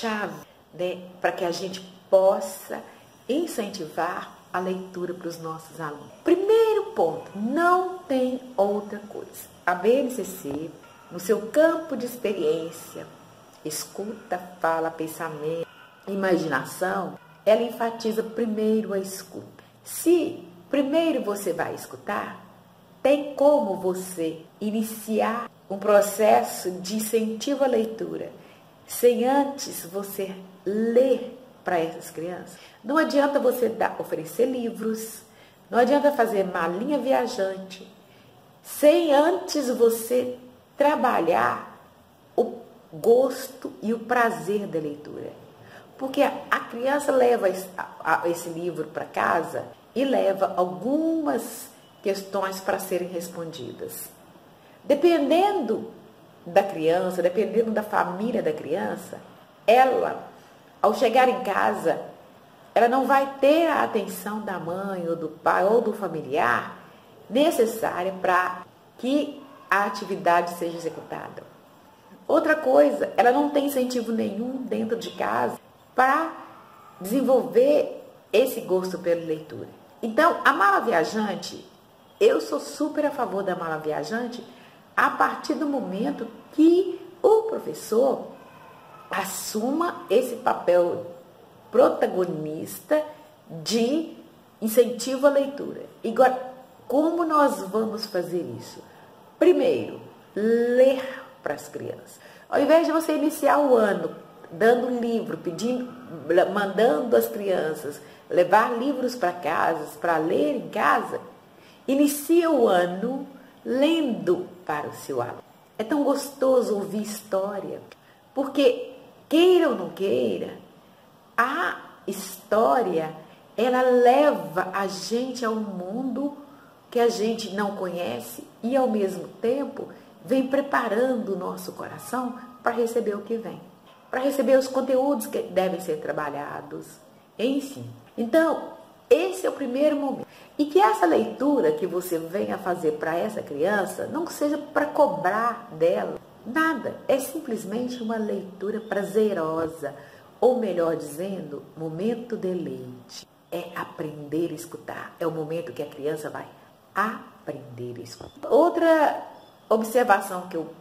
chave, né, para que a gente possa incentivar a leitura para os nossos alunos. Primeiro ponto, não tem outra coisa. A BNCC, no seu campo de experiência, escuta, fala, pensamento, imaginação, ela enfatiza primeiro a escuta. Se primeiro você vai escutar, tem como você iniciar um processo de incentivo à leitura sem antes você ler para essas crianças? Não adianta você oferecer livros, não adianta fazer malinha viajante, sem antes você trabalhar o gosto e o prazer da leitura. Porque a criança leva esse livro para casa e leva algumas questões para serem respondidas. Dependendo da criança, dependendo da família da criança, ela, ao chegar em casa, ela não vai ter a atenção da mãe ou do pai ou do familiar necessária para que a atividade seja executada. Outra coisa, ela não tem incentivo nenhum dentro de casa para desenvolver esse gosto pela leitura. Então, a mala viajante, eu sou super a favor da mala viajante a partir do momento que o professor assuma esse papel protagonista de incentivo à leitura. Agora, como nós vamos fazer isso? Primeiro, ler para as crianças. Ao invés de você iniciar o ano dando um livro, mandando as crianças levar livros para casa, para ler em casa, inicia o ano lendo para o seu aluno. É tão gostoso ouvir história, porque, queira ou não queira, a história, ela leva a gente a um mundo que a gente não conhece e, ao mesmo tempo, vem preparando o nosso coração para receber o que vem, para receber os conteúdos que devem ser trabalhados, enfim. Então, esse é o primeiro momento. E que essa leitura que você venha fazer para essa criança não seja para cobrar dela nada. É simplesmente uma leitura prazerosa, ou melhor dizendo, momento deleite. É aprender a escutar. É o momento que a criança vai aprender a escutar. Outra observação que eu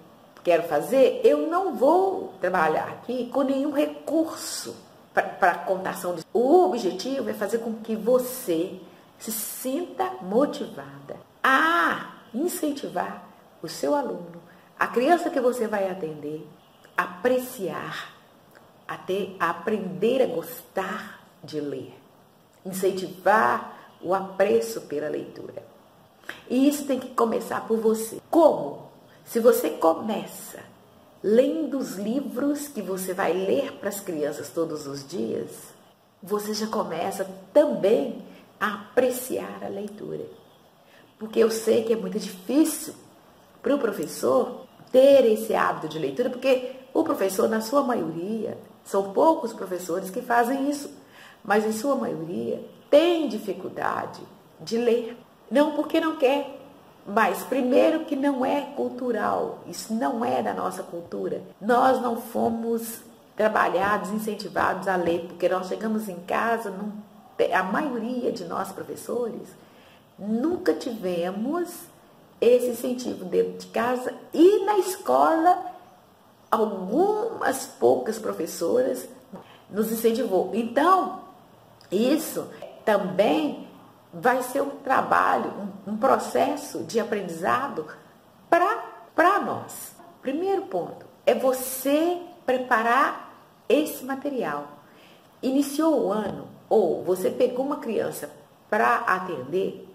quero fazer, eu não vou trabalhar aqui com nenhum recurso para contação. O objetivo é fazer com que você se sinta motivada a incentivar o seu aluno, a criança que você vai atender, a apreciar, a aprender a gostar de ler, incentivar o apreço pela leitura. E isso tem que começar por você. Como? Se você começa lendo os livros que você vai ler para as crianças todos os dias, você já começa também a apreciar a leitura. Porque eu sei que é muito difícil para o professor ter esse hábito de leitura, porque o professor, na sua maioria, são poucos professores que fazem isso, mas em sua maioria tem dificuldade de ler. Não porque não quer, mas primeiro que não é cultural, isso não é da nossa cultura. Nós não fomos trabalhados, incentivados a ler, porque nós chegamos em casa, a maioria de nós professores, nunca tivemos esse incentivo dentro de casa, e na escola, algumas poucas professoras nos incentivou. Então, isso também vai ser um trabalho, um processo de aprendizado para nós. Primeiro ponto é você preparar esse material. Iniciou o ano, ou você pegou uma criança para atender,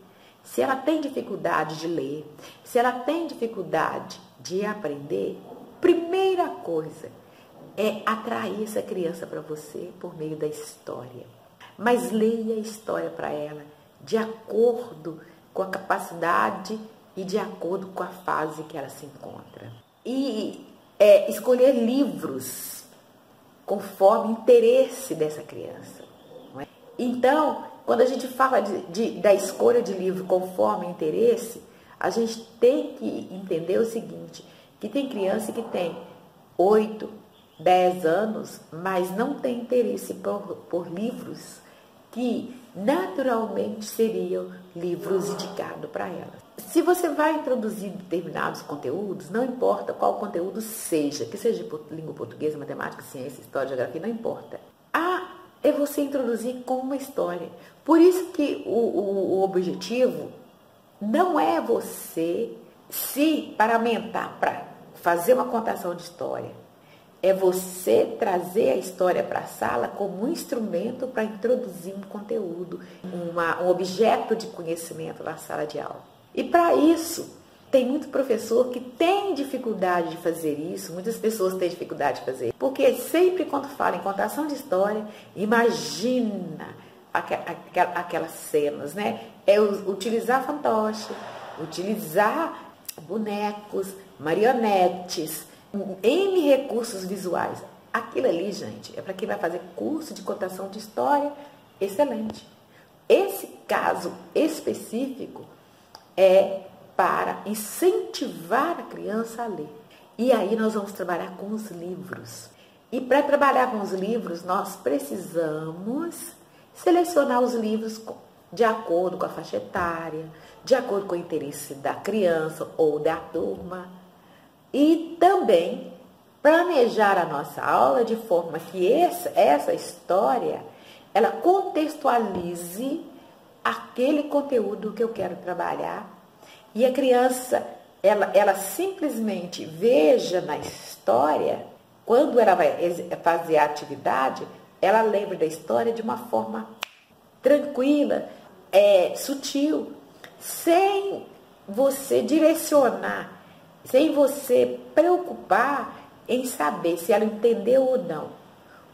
se ela tem dificuldade de ler, se ela tem dificuldade de aprender, primeira coisa é atrair essa criança para você por meio da história. Mas leia a história para ela de acordo com a capacidade e de acordo com a fase que ela se encontra. E escolher livros conforme o interesse dessa criança. Não é? Então, quando a gente fala da escolha de livro conforme o interesse, a gente tem que entender o seguinte, que tem criança que tem 8, 10 anos, mas não tem interesse por livros que naturalmente seriam livros indicados para elas. Se você vai introduzir determinados conteúdos, não importa qual conteúdo seja, que seja língua portuguesa, matemática, ciência, história, geografia, não importa. É você introduzir com uma história. Por isso que o objetivo não é você se paramentar para fazer uma contação de história. É você trazer a história para a sala como um instrumento para introduzir um conteúdo, um objeto de conhecimento na sala de aula. E para isso, tem muito professor que tem dificuldade de fazer isso, muitas pessoas têm dificuldade de fazer isso, porque sempre quando fala em contação de história, imagina aquelas cenas, né? É utilizar fantoche, utilizar bonecos, marionetes, N recursos visuais. Aquilo ali, gente, é para quem vai fazer curso de contação de história, excelente. Esse caso específico é para incentivar a criança a ler. E aí nós vamos trabalhar com os livros. E para trabalhar com os livros, nós precisamos selecionar os livros de acordo com a faixa etária, de acordo com o interesse da criança ou da turma. E também planejar a nossa aula de forma que essa história, ela contextualize aquele conteúdo que eu quero trabalhar. E a criança, ela simplesmente veja na história, quando ela vai fazer a atividade, ela lembra da história de uma forma tranquila, sutil, sem você direcionar, sem você preocupar em saber se ela entendeu ou não.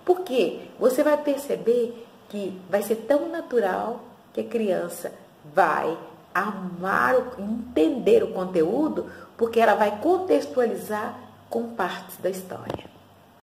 Porque você vai perceber que vai ser tão natural que a criança vai amar, entender o conteúdo, porque ela vai contextualizar com partes da história.